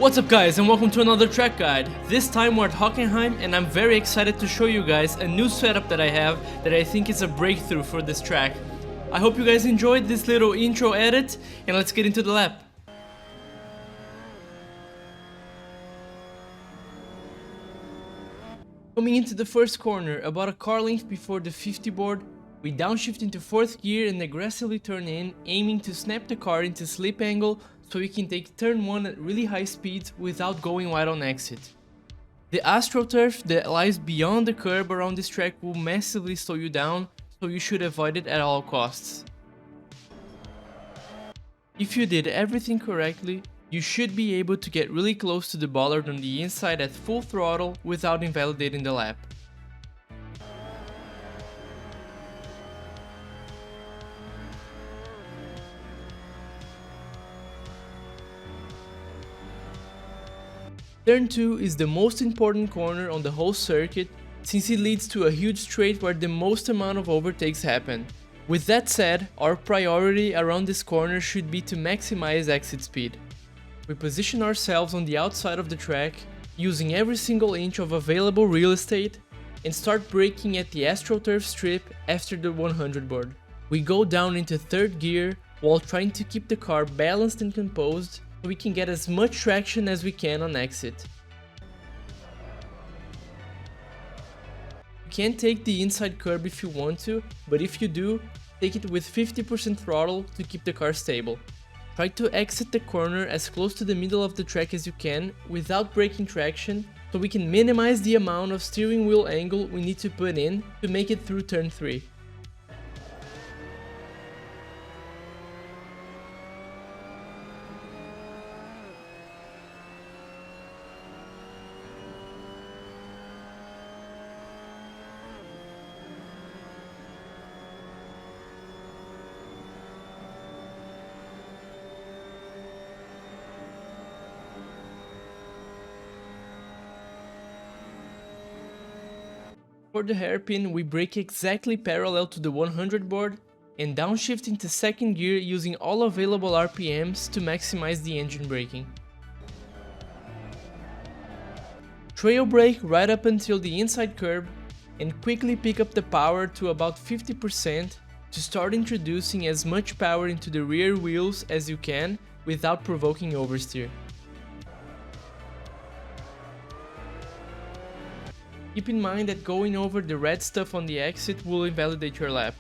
What's up guys, and welcome to another track guide. This time we're at Hockenheim and I'm very excited to show you guys a new setup that I have that I think is a breakthrough for this track. I hope you guys enjoyed this little intro edit and let's get into the lap. Coming into the first corner, about a car length before the 50 board, we downshift into 4th gear and aggressively turn in, aiming to snap the car into slip angle so we can take turn 1 at really high speeds without going wide on exit. The AstroTurf that lies beyond the curb around this track will massively slow you down, so you should avoid it at all costs. If you did everything correctly, you should be able to get really close to the bollard on the inside at full throttle without invalidating the lap. Turn 2 is the most important corner on the whole circuit, since it leads to a huge straight where the most amount of overtakes happen. With that said, our priority around this corner should be to maximize exit speed. We position ourselves on the outside of the track, using every single inch of available real estate, and start braking at the AstroTurf strip after the 100 board. We go down into 3rd gear while trying to keep the car balanced and composed, so we can get as much traction as we can on exit. You can take the inside curb if you want to, but if you do, take it with 50% throttle to keep the car stable. Try to exit the corner as close to the middle of the track as you can without breaking traction, so we can minimize the amount of steering wheel angle we need to put in to make it through turn 3. For the hairpin, we brake exactly parallel to the 100 board and downshift into 2nd gear using all available RPMs to maximize the engine braking. Trail brake right up until the inside curb and quickly pick up the power to about 50% to start introducing as much power into the rear wheels as you can without provoking oversteer. Keep in mind that going over the red stuff on the exit will invalidate your lap.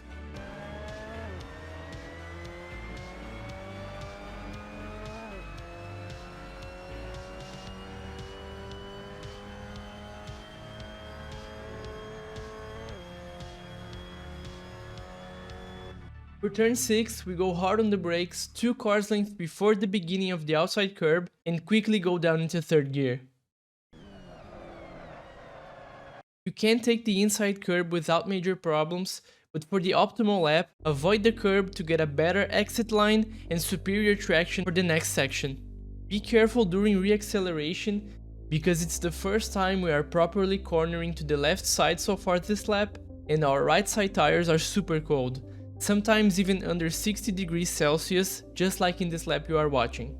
For turn 6, we go hard on the brakes 2 cars lengths before the beginning of the outside curb and quickly go down into 3rd gear. You can take the inside curb without major problems, but for the optimal lap, avoid the curb to get a better exit line and superior traction for the next section. Be careful during reacceleration, because it's the first time we are properly cornering to the left side so far this lap, and our right side tires are super cold, sometimes even under 60 degrees Celsius, just like in this lap you are watching.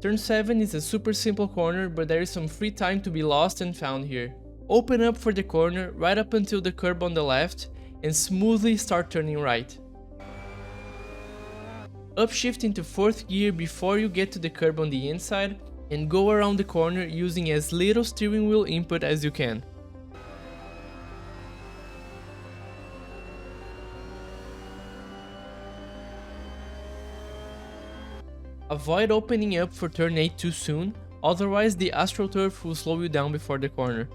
Turn 7 is a super simple corner, but there is some free time to be lost and found here. Open up for the corner right up until the curb on the left and smoothly start turning right. Upshift into 4th gear before you get to the curb on the inside and go around the corner using as little steering wheel input as you can. Avoid opening up for turn 8 too soon, otherwise the AstroTurf will slow you down before the corner.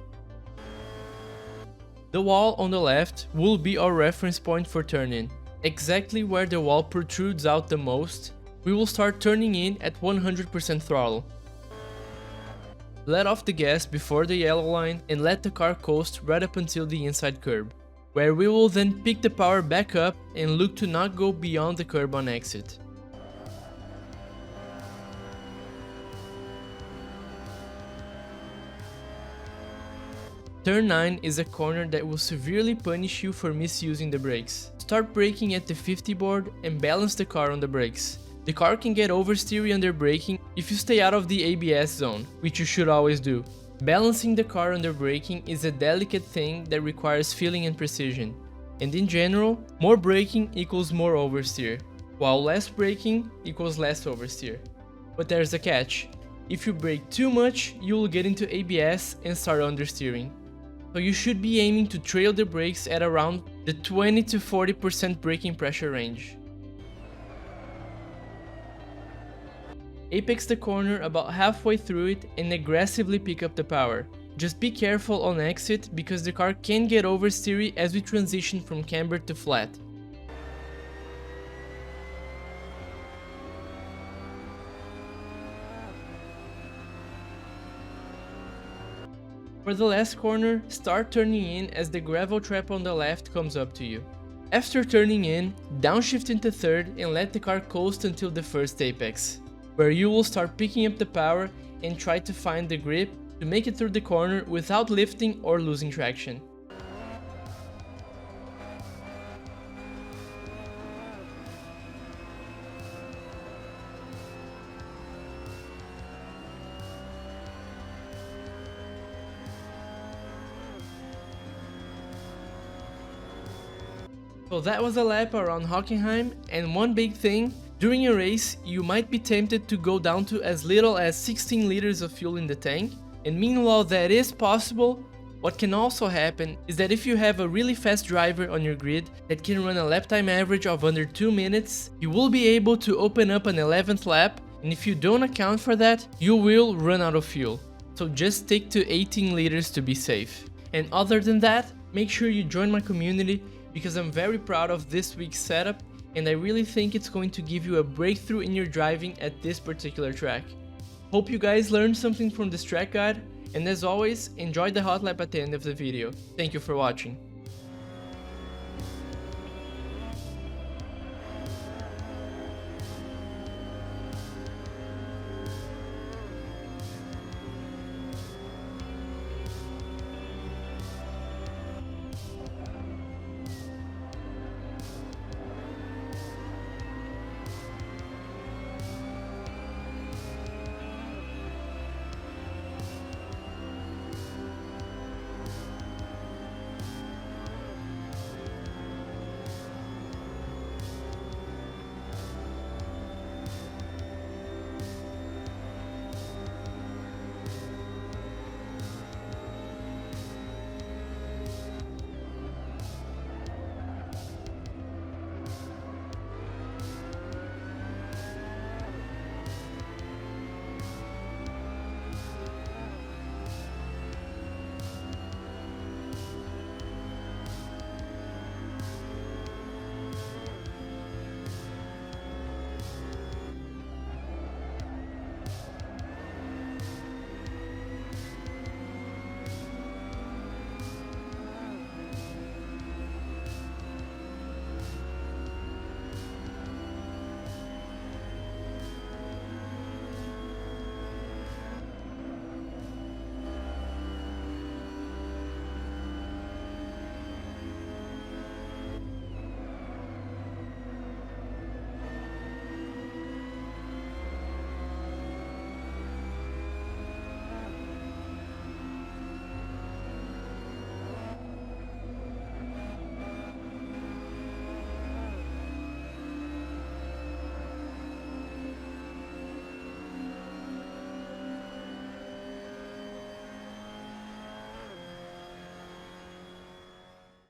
The wall on the left will be our reference point for turn in. Exactly where the wall protrudes out the most, we will start turning in at 100% throttle. Let off the gas before the yellow line and let the car coast right up until the inside curb, where we will then pick the power back up and look to not go beyond the curb on exit. Turn 9 is a corner that will severely punish you for misusing the brakes. Start braking at the 50 board and balance the car on the brakes. The car can get oversteery under braking if you stay out of the ABS zone, which you should always do. Balancing the car under braking is a delicate thing that requires feeling and precision. And in general, more braking equals more oversteer, while less braking equals less oversteer. But there's a catch. If you brake too much, you will get into ABS and start understeering. So you should be aiming to trail the brakes at around the 20 to 40% braking pressure range. Apex the corner about halfway through it and aggressively pick up the power. Just be careful on exit because the car can get oversteery as we transition from camber to flat. For the last corner, start turning in as the gravel trap on the left comes up to you. After turning in, downshift into third and let the car coast until the first apex, where you will start picking up the power and try to find the grip to make it through the corner without lifting or losing traction. So that was a lap around Hockenheim, and one big thing, during a race you might be tempted to go down to as little as 16 liters of fuel in the tank, and meanwhile that is possible, what can also happen is that if you have a really fast driver on your grid that can run a lap time average of under 2 minutes, you will be able to open up an 11th lap, and if you don't account for that, you will run out of fuel. So just stick to 18 liters to be safe. And other than that, make sure you join my community because I'm very proud of this week's setup and I really think it's going to give you a breakthrough in your driving at this particular track. Hope you guys learned something from this track guide, and as always, enjoy the hot lap at the end of the video. Thank you for watching.